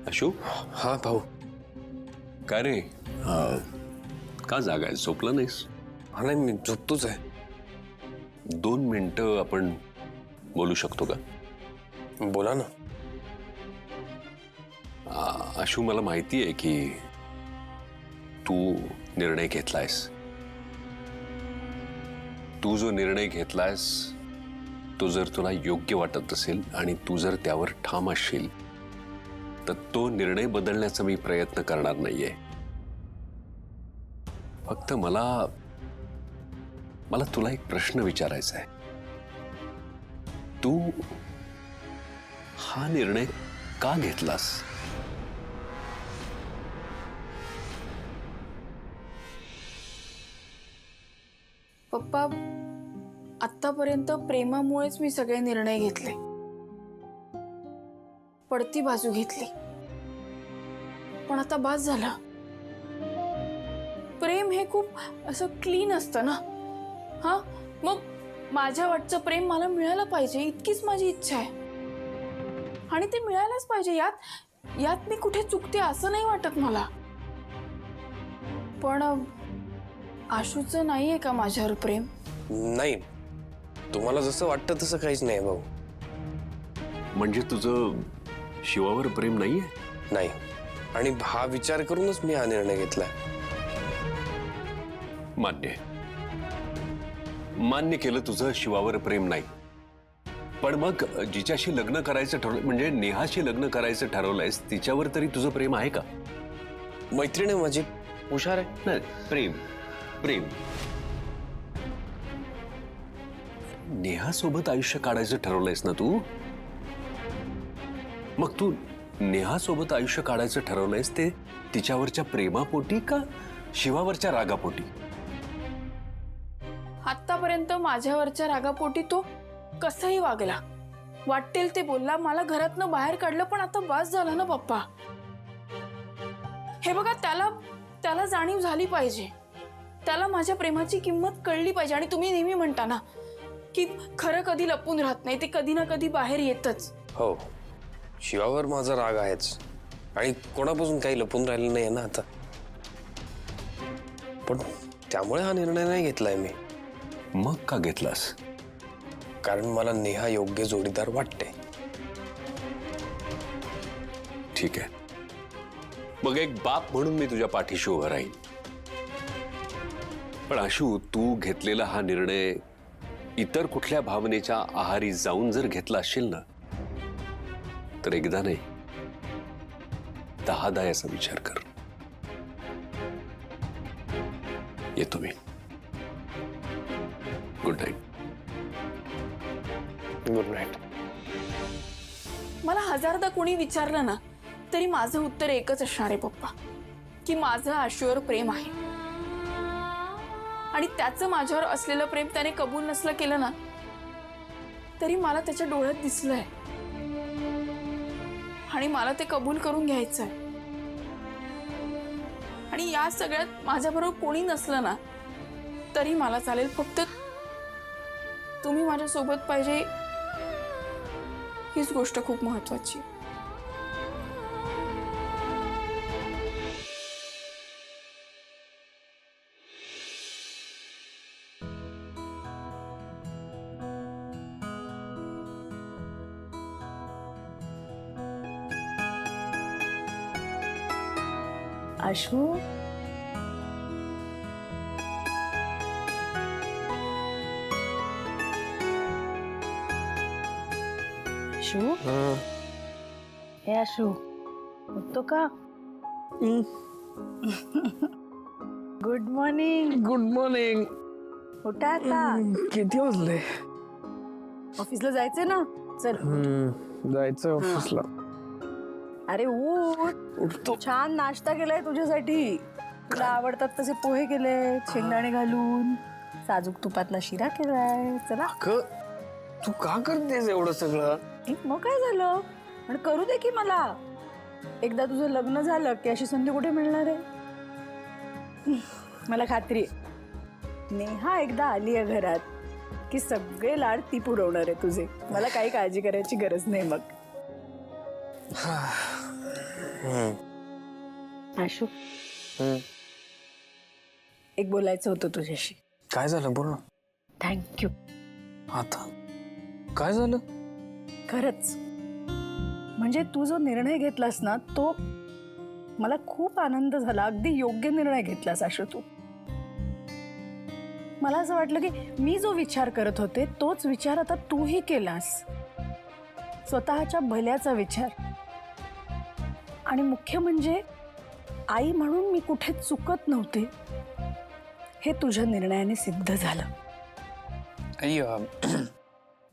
अशू, हा भाऊ. काय रे, का जागा आहे? झोपला नाहीस? हा नाही, मी झोपतोच आहे. 2 मिनिटं आपण बोलू शकतो का? बोला ना. अशू, मला माहिती आहे की तू निर्णय घेतलायस. तू जो निर्णय घेतलायस तो जर तुला योग्य वाटत असेल आणि तू जर त्यावर ठाम असशील तर तो निर्णय बदलण्याचा मी प्रयत्न करणार नाहीये. फक्त मला तुला एक प्रश्न विचारायचा आहे. तू हा निर्णय का घेतलास? पप्पा, आतापर्यंत प्रेमामुळेच मी सगळे निर्णय घेतले, पडती बाजू घेतली. पण आता बास झाला. प्रेम हे खूप असं क्लीन असतं ना. हा, मग माझ्या वाटचं प्रेम मला मिळालं पाहिजे, इतकीच माझी इच्छा आहे. आणि ते मिळायलाच पाहिजे. यात मी कुठे चुकते असं नाही वाटत मला. पण आशूचं नाहीये का माझ्यावर प्रेम? नाही, तुम्हाला जसं वाटतं तसं काहीच नाही भाऊ. म्हणजे तुझं शिवावर प्रेम नाहीये? नाही, आणि हा विचार करूनच मी हा निर्णय घेतलाय. मान्य केलं तुझं शिवावर प्रेम नाही. पण मग जिच्याशी लग्न करायचं ठरवलं, म्हणजे नेहाशी लग्न करायचं ठरवलंयस, तिच्यावर तरी तुझं प्रेम आहे का? मैत्रीण आहे माझी, हुशार आहे. नाही, प्रेम प्रेम नेहा सोबत आयुष्य काढायचं ठरवलंयस ना तू? मग तू नेहा सोबत आयुष्य काढायचं ठरवलंयस ते तिच्यावरच्या प्रेमापोटी का शिवावरच्या रागापोटी? आतापर्यंत माझ्यावरच्या रागापोटी तो कसंही वागला, वाटेल ते बोलला, मला घरातनं बाहेर काढलं. पण आता बास झाला ना पप्पा. हे बघा, त्याला जाणीव झाली पाहिजे. त्याला माझ्या प्रेमाची किंमत कळली पाहिजे. आणि तुम्ही नेहमी म्हणता ना की खरं कधी लपून राहत नाही, ते कधी ना कधी बाहेर येतच. हो, शिवावर माझा राग आहेच, आणि कोणापासून काही लपून राहिलं नाही ना आता. पण त्यामुळे हा निर्णय नाही घेतलाय मी. मग का घेतलास? कारण मला नेहा योग्य जोडीदार वाटते. ठीक आहे, मग एक बाप म्हणून मी तुझ्या पाठीशी उभं राहीन. पण आशू, तू घेतलेला हा निर्णय इतर कुठल्या भावनेच्या आहारी जाऊन जर घेतला असशील ना, तर एकदा नाही 10दा याचा विचार कर. येतो मी. Good night. Good night. मला 1000दा कोणी विचारलं ना तरी माझं उत्तर एकच असणार आहे पप्पा, की माझं आशूवर प्रेम आहे. आणि त्याचं माझ्यावर असलेलं प्रेम त्याने कबूल नसलं केलं ना तरी मला त्याच्या डोळ्यात दिसलंय. आणि मला ते कबूल करून घ्यायचंय. आणि या सगळ्यात माझ्याबरोबर कोणी नसलं ना तरी मला चालेल. फक्त तुम्ही माझ्या सोबत पाहिजे, हीच गोष्ट खूप महत्वाची. आशू, आशू, हे आशू, उठतो का? Good morning. Good morning. उठा आता. किती वाजले? ऑफिसला जायचंय ना, चल. जायचं ऑफिसला. अरे उठ. उठतो. छान नाश्ता केलाय तुझ्यासाठी. तुला आवडतात तसे पोहे केले, शेंगदाणे घालून. साजूक तुपातला शिरा केलाय. चला. तू का करतेस एवढं सगळं? मग काय झालं? आणि करू दे की मला. एकदा तुझं लग्न झालं की अशी संधी कुठे मिळणार आहे? मला खात्री आहे नेहा एकदा आली आहे घरात की सगळे लाड ती पुरवणार आहे तुझे. मला काही काळजी करायची गरज नाही. मग आशू, हम्म. एक बोलायचं होतं तुझ्याशी. काय झालं बोल ना. थँक्यू. आता काय झालं? खरंच, म्हणजे तू जो निर्णय घेतलास ना, तो मला खूप आनंद झाला. अगदी योग्य निर्णय घेतलास आशू तू. मला असं वाटलं की मी जो विचार करत होते तोच विचार आता तूही केलास. स्वतःच्या भल्याचा विचार. आणि मुख्य म्हणजे आई म्हणून मी कुठे चुकत नव्हते हे तुझ्या निर्णयाने सिद्ध झालं. आई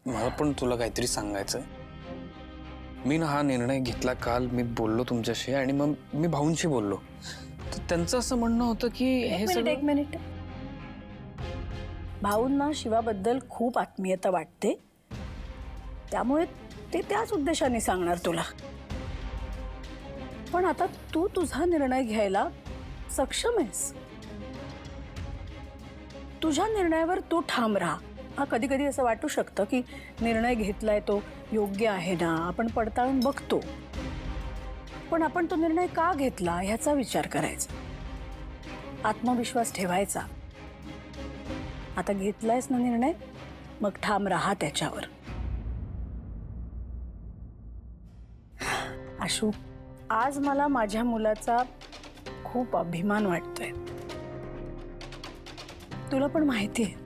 मला पण तुला काहीतरी सांगायचंय. मी ना हा निर्णय घेतला काल. मी बोललो तुमच्याशी आणि मग मी भाऊंशी बोललो. तर त्यांचं असं म्हणणं होतं की हे सगळं एक मिनिट. भाऊंना शिवाबद्दल खूप आत्मीयता वाटते, त्यामुळे ते त्याच उद्देशाने सांगणार तुला. पण आता तू तुझा निर्णय घ्यायला सक्षम आहेस. तुझ्या निर्णयावर तू ठाम राहा. हा, कधी कधी असं वाटू शकतं की निर्णय घेतलाय तो योग्य आहे ना, आपण पडताळून बघतो. पण आपण तो निर्णय का घेतला ह्याचा विचार करायचा, आत्मविश्वास ठेवायचा. आता घेतलायस ना निर्णय, मग ठाम राहा त्याच्यावर. आशू, आज मला माझ्या मुलाचा खूप अभिमान वाटतोय. तुला पण माहितीये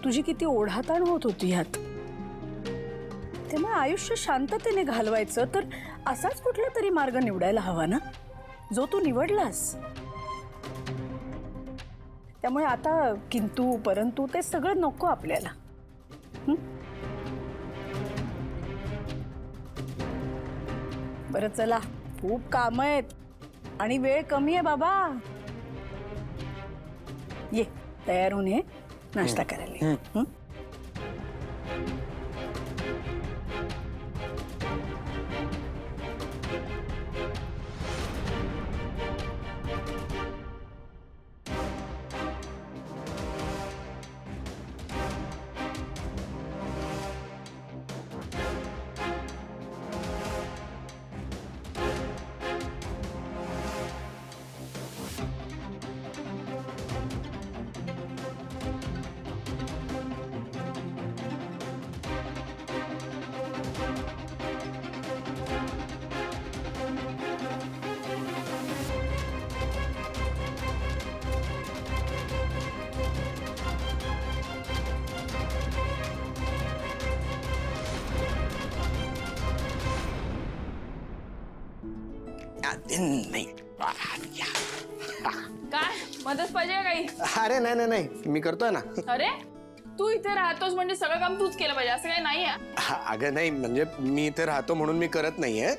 तुझी किती ओढाताण होत होती ह्यात. त्यामुळे आयुष्य शांततेने घालवायचं तर असाच कुठला तरी मार्ग निवडायला हवा ना, जो तू निवडलास. त्यामुळे आता किंतु परंतु ते सगळं नको आपल्याला. बरं चला, खूप काम आहेत आणि वेळ कमी आहे बाबा. ये तयार होऊन ये, नाश्ता करायला ये. नाही. काय मदत पाहिजे का काही? अरे नाही नाही नाही, मी करतोय ना. अरे तू इथे राहतोस म्हणजे सगळं काम तूच केलं पाहिजे असं काही नाही. अगं नाही, म्हणजे मी इथे राहतो म्हणून मी करत नाहीये.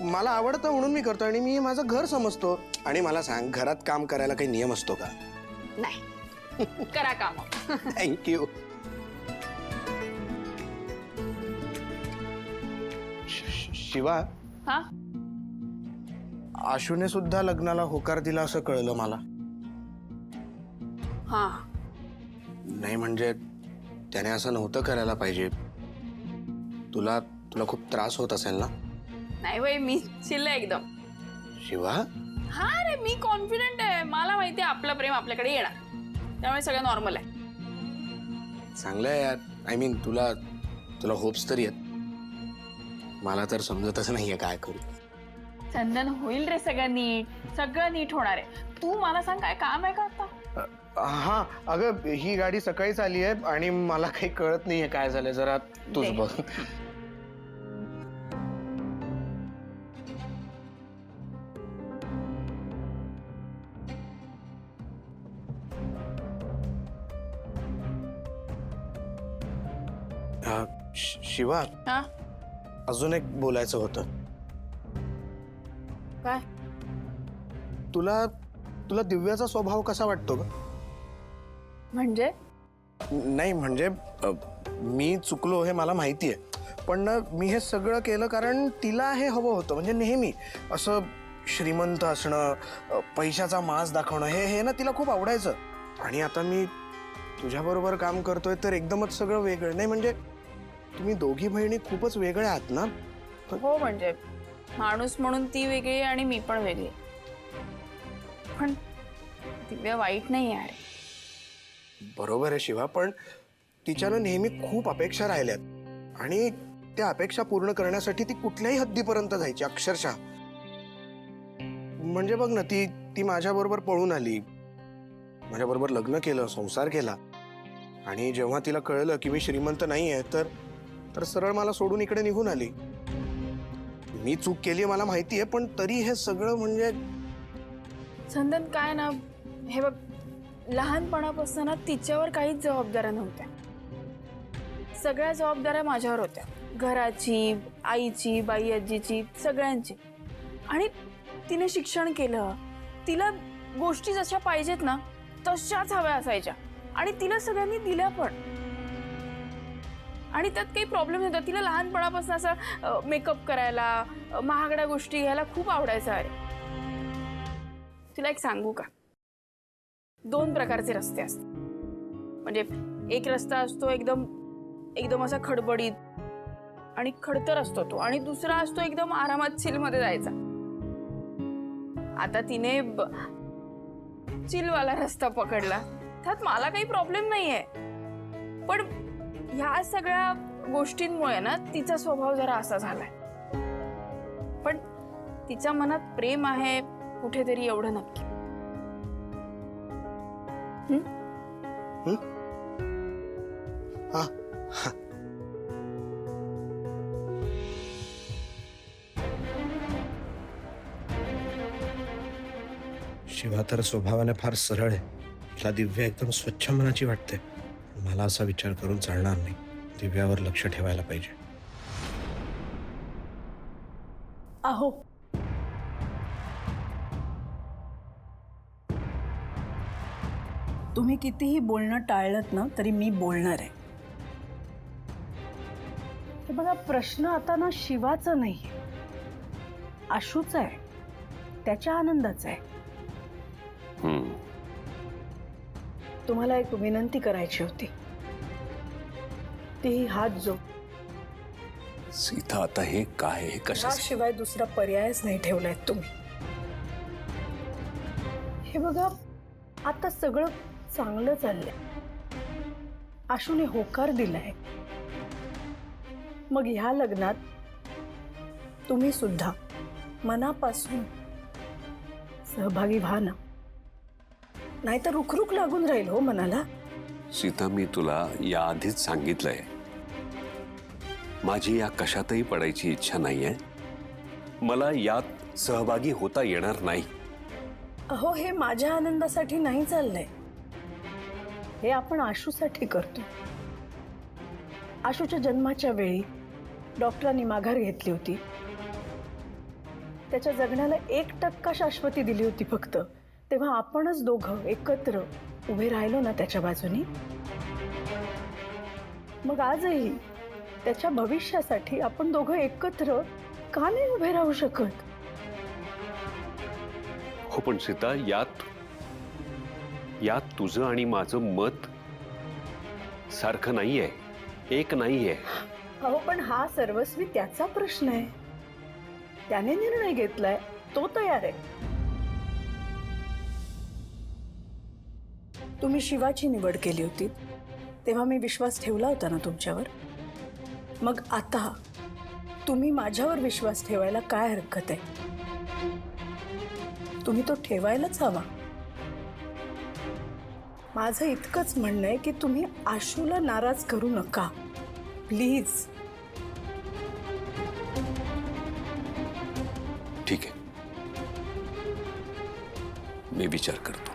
मला आवडतं म्हणून मी करतो आणि मी माझं घर समजतो. आणि मला सांग, घरात काम करायला काही नियम असतो का? नाही. करा काम. थँक्यू. शिवा, हा, आशूने सुद्धा लग्नाला होकार दिला असं कळलं मला. हा. नाही म्हणजे त्याने असं नव्हतं करायला पाहिजे. तुला तुला खूप त्रास होत असेल ना? नाही बाई, मी चिल्ला एकदम. शिवा, हा रे, मी कॉन्फिडेंट आहे. मला माहिती आहे आपलं प्रेम आपल्याकडे येणार, त्यामुळे सगळं नॉर्मल आहे. चांगलं आहे यार. आय मीन तुला तुला होप्स तरी आहेत. मला तर समजतच नाहीये काय करू. चंदन, होईल रे सगळं नीट. सगळं नीट होणार आहे. तू मला सांग, काय काम आहे का आता? हा, अगं ही गाडी सकाळीच आली आहे आणि मला काही कळत नाहीये काय झालंय. जरा तूच बघ. शिवा, हा, अजून एक बोलायचं होतं. काय? तुला तुला दिव्याचा स्वभाव कसा वाटतो ग? म्हणजे नाही म्हणजे मी चुकलो हे मला माहिती आहे, पण ना मी हे सगळं केलं कारण तिला हे हवं होतं. म्हणजे नेहमी असं श्रीमंत असणं, पैशाचा माज दाखवणं, हे हे ना तिला खूप आवडायचं. आणि आता मी तुझ्याबरोबर काम करतोय तर एकदमच सगळं वेगळं. नाही म्हणजे तुम्ही दोघी बहिणी खूपच वेगळ्या आहात ना. हो, म्हणजे माणूस म्हणून ती वेगळी आहे आणि मी पण वेगळी आहे. पण दिव्या वाईट नाही आहे. बरोबर आहे शिवा, पण तिच्यानं नेहमी खूप अपेक्षा राहिल्यात आणि त्या अपेक्षा पूर्ण करण्यासाठी ती कुठल्याही हद्दीपर्यंत जायची अक्षरशः. म्हणजे बघ ना, ती माझ्याबरोबर पळून आली, माझ्याबरोबर लग्न केलं, संसार केला आणि जेव्हा तिला कळलं की मी श्रीमंत नाही आहे तर सरळ मला सोडून इकडे निघून आली. मी चूक केली मला माहिती आहे, पण तरी हे सगळं म्हणजे चंदन काय ना, हे बघ, लहानपणापासून ना तिच्यावर काहीच जबाबदाऱ्या नव्हत्या. सगळ्या जबाबदाऱ्या माझ्यावर होत्या, घराची, आईची, बाई आजीची, सगळ्यांची. आणि तिने शिक्षण केलं, तिला गोष्टी जशा पाहिजेत ना तशाच हव्या असायच्या आणि तिला सगळ्यांनी दिल्या पण. आणि त्यात काही प्रॉब्लेम नव्हता. तिला लहानपणापासून असं मेकअप करायला, महागड्या गोष्टी घ्यायला खूप आवडायचं. अरे तुला एक सांगू का, 2 प्रकारचे रस्ते असतात. म्हणजे एक रस्ता असतो एकदम असा खडबडीत आणि खडतर असतो तो, आणि दुसरा असतो एकदम आरामात चिलमध्ये जायचा. आता तिने चिलवाला रस्ता पकडला, त्यात मला काही प्रॉब्लेम नाहीये. पण ह्या सगळ्या गोष्टींमुळे ना तिचा स्वभाव जरा असा झालाय. पण तिच्या मनात प्रेम आहे कुठेतरी, एवढं नक्की. हा शिवा तर स्वभावाने फार सरळ आहे. तिला दिव्या एकदम स्वच्छ मनाची वाटते. मला असा विचार करून चालणार नाही. दिव्यावर लक्ष ठेवायला पाहिजे. अहो, तुम्ही कितीही बोलणं टाळलं ना तरी मी बोलणार आहे. हे बघा, प्रश्न आता ना शिवाचा नाही, आशूचा आहे, त्याच्या आनंदाचा आहे. तुम्हाला एक विनंती करायची होती, ती हात जोड. सीता, आता हे काय, हे कशाचं? शिवाय दुसरा पर्यायच नाही ठेवलाय तुम्ही. हे बघा, आता सगळं चांगलं चाललंय, आशूने होकार दिलाय. मग ह्या लग्नात तुम्ही सुद्धा मनापासून सहभागी व्हा ना, नाहीतर रुखरुख लागून राहील हो मनाला. सीता, मी तुला याआधीच सांगितलंय, माझी या कशातही पडायची इच्छा नाहीये. मला यात सहभागी होता येणार नाही. अहो, हे माझ्या आनंदासाठी नाही चाललंय, हे आपण आशूसाठी करतो. आशूच्या जन्माच्या वेळी डॉक्टरांनी माघार घेतली होती. त्याच्या जगण्याला 1% शाश्वती दिली होती फक्त. तेव्हा आपणच दोघं एकत्र उभे राहिलो ना त्याच्या बाजूनी. मग आजही त्याच्या भविष्यासाठी आपण दोघं एकत्र का नाही उभे राहू शकत? हो, पण सीता, यात तुझं आणि माझं मत सारखं नाहीये, एक नाहीये. अहो, पण हा सर्वस्वी त्याचा प्रश्न आहे. त्याने निर्णय घेतलाय, तो तयार आहे. तुम्ही शिवाची निवड केली होती तेव्हा मी विश्वास ठेवला होता ना तुमच्यावर. मग आता तुम्ही माझ्यावर विश्वास ठेवायला काय हरकत आहे? तुम्ही तो ठेवायलाच हवा. माझं इतकंच म्हणणं आहे की तुम्ही आशूला नाराज करू नका, प्लीज. ठीक आहे, मी विचार करतो.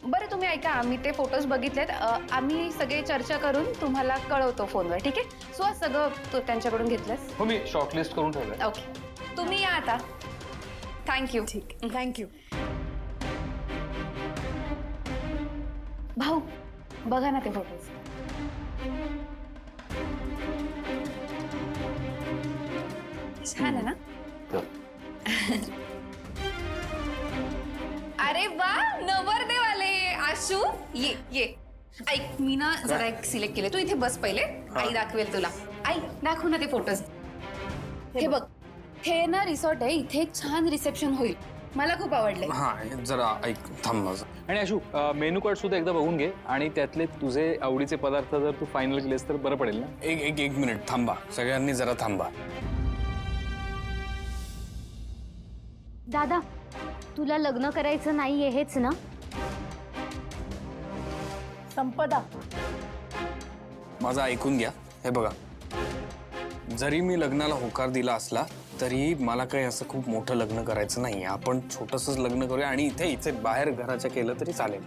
बरं, तुम्ही ऐका, आम्ही ते फोटोज बघितलेत. आम्ही सगळे चर्चा करून तुम्हाला कळवतो फोनवर, ठीक आहे? सो आज सगळं तू त्यांच्याकडून घेतलंस? हो, मी शॉर्टलिस्ट करून ठेवलंय. ओके, तुम्ही या आता. थँक्यू. ठीक, थँक्यू. भाऊ, बघा ना ते फोटोज. छान आहे ना? हं. अरे वा, नवरदेव आले. आशू ये ये. ऐक, मी ना जरा एक सिलेक्ट केले. तू इथे बस पहिले, आई दाखवेल तुला. आई दाखव ना ते फोटोज. हे बघ, हे ना रिसॉर्ट आहे. इथे एक छान रिसेप्शन होईल. मला खूप आवडलंय. हा जरा ऐक, थांब माझं. आणि आशू मेनू कार्ड सुद्धा एकदा बघून घे आणि त्यातले तुझे आवडीचे पदार्थ जर तू फायनल केलेस तर बरं पडेल ना. एक मिनिट थांबा, सगळ्यांनी जरा थांबा. दादा, तुला लग्न करायचं नाहीये हेच ना? संपदा, माझं ऐकून घ्या. हे बघा, जरी मी लग्नाला होकार दिला असला तरी मला काही असं खूप मोठं लग्न करायचं नाही. आपण छोटंसंच लग्न करूया आणि इथे बाहेर घराच्या केलं तरी चालेल.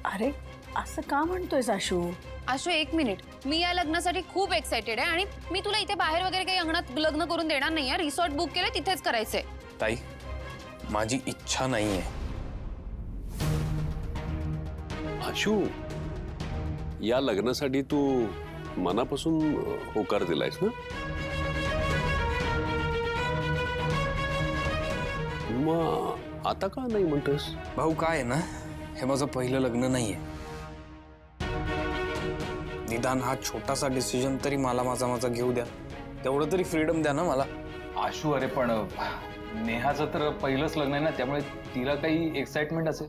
अरे असं का म्हणतोयस आशू? आशू एक मिनिट, मी या लग्नासाठी खूप एक्साइटेड आहे आणि मी तुला इथे बाहेर वगैरे काही अंगणात लग्न करून देणार नाही. रिसॉर्ट बुक केलं, तिथेच करायचंय. ताई, माझी इच्छा नाहीये. आशू, या लग्नासाठी तू मनापासून होकार दिलायस ना? मग आता का नाही म्हणतोस? भाऊ काय आहे ना, हे माझं पहिलं लग्न नाहीये. निदान हा छोटासा डिसिजन तरी मला माझा घेऊ द्या. तेवढं तरी फ्रीडम द्या ना मला. आशू, अरे पण नेहाचं तर पहिलंच लग्न आहे ना, त्यामुळे तिला काही एक्साइटमेंट असेल.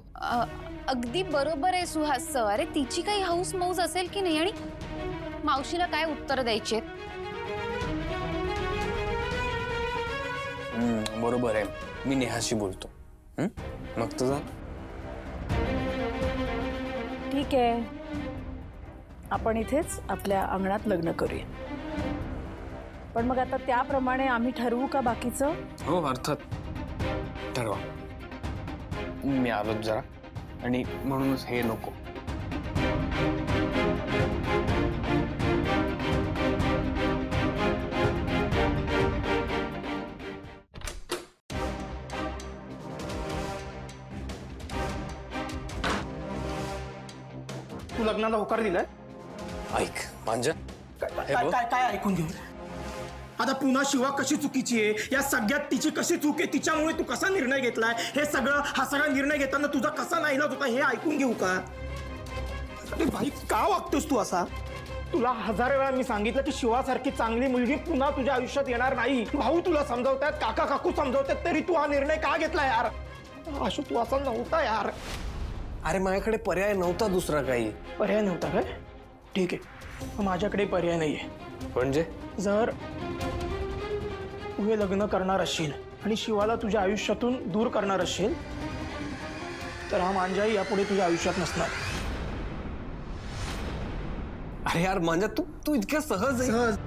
अगदी बरोबर आहे सुहास सर. अरे तिची काही हाऊस मौज असेल की नाही आणि मावशीला काय उत्तर द्यायचे. बरोबर आहे, मी नेहाशी बोलतो. मग तुझा ठीक आहे, आपण इथेच आपल्या अंगणात लग्न करूया. पण मग आता त्याप्रमाणे आम्ही ठरवू का बाकीचं? हो अर्थात, ठरवा. मी आलोच जरा, आणि म्हणूनच हे नको. तू लग्नाला होकार दिलाय? ऐक मांजा, काय काय काय ऐकून घेऊ? आता पुन्हा शिवा कशी चुकीची आहे, या सगळ्यात तिची कशी चूक आहे, तिच्यामुळे तू कसा निर्णय घेतलाय, हे सगळं हा सगळा निर्णय घेताना तुझा कसा नाईलाज होता हे ऐकून घेऊ का? अरे भाई, का वागतोस तू असा? तुला 1000 वेळा मी सांगितलं की शिवासारखी चांगली मुलगी पुन्हा तुझ्या आयुष्यात येणार नाही. भाऊ तुला समजावतात, काका काकू समजावतात, तरी तू हा निर्णय का घेतला यार? आशू, तू असा नव्हता यार. अरे माझ्याकडे पर्याय नव्हता दुसरा काही. पर्याय नव्हता काय? ठीक आहे, मग माझ्याकडे पर्याय नाहीये. म्हणजे जर तू हे लग्न करणार असशील आणि शिवाला तुझ्या आयुष्यातून दूर करणार असशील तर हा मांजाही यापुढे तुझ्या आयुष्यात नसणार. अरे यार मांजा, तू इतक्या सहज आहे. सहज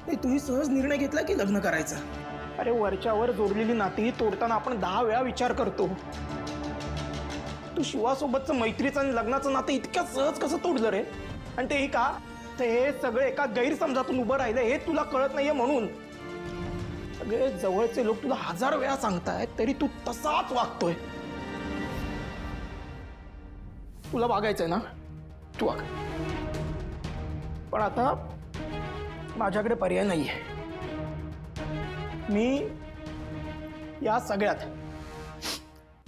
नाही, तूही सहज निर्णय घेतला की लग्न करायचा. अरे वरच्यावर जोडलेली नाती तोडताना आपण 10 वेळा विचार करतो. तू शिवासोबतचं मैत्रीचं आणि लग्नाचं नातं इतक्या सहज कसं तोडलं रे? आणि तेही का? ते हे सगळे एका गैरसमजातून उभं राहिलं हे तुला कळत नाहीये म्हणून. सगळे जवळचे लोक तुला 1000 वेळा सांगतायत तरी तू तसाच वागतोय. तुला वागायचंय ना, तू वाग. पण आता माझ्याकडे पर्याय नाहीये. मी या सगळ्यात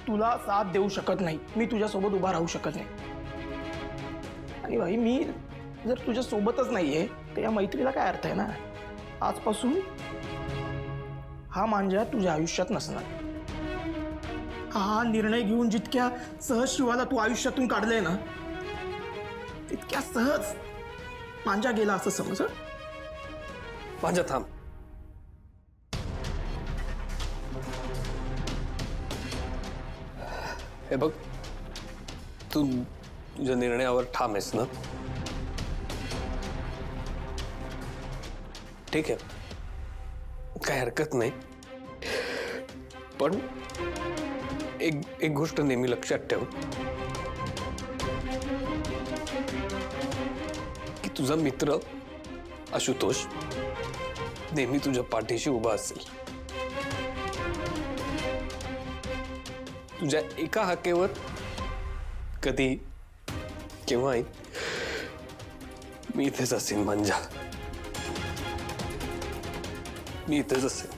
तुला साथ देऊ शकत नाही. मी तुझ्यासोबत उभा राहू शकत नाही. आणि भाई, मी जर तुझ्या सोबतच नाहीये तर या मैत्रीला काय अर्थ आहे ना? आजपासून हा मांजा तुझ्या आयुष्यात नसणार. हा निर्णय घेऊन जितक्या सहज शिवाला तू आयुष्यातून काढलंय ना, तितक्या सहज मांजा गेला असं समज. मांजा थांब. हे बघ, तू तुझ्या निर्णयावर ठाम आहेस ना? ठीक आहे, काही हरकत नाही. पण एक गोष्ट नेहमी लक्षात ठेव की तुझा मित्र आशुतोष नेहमी तुझ्या पाठीशी उभा असेल. तुझ्या एका हाकेवर कधी केव्हाही मी इथेच असेन मांजा. मी इथेच असेन.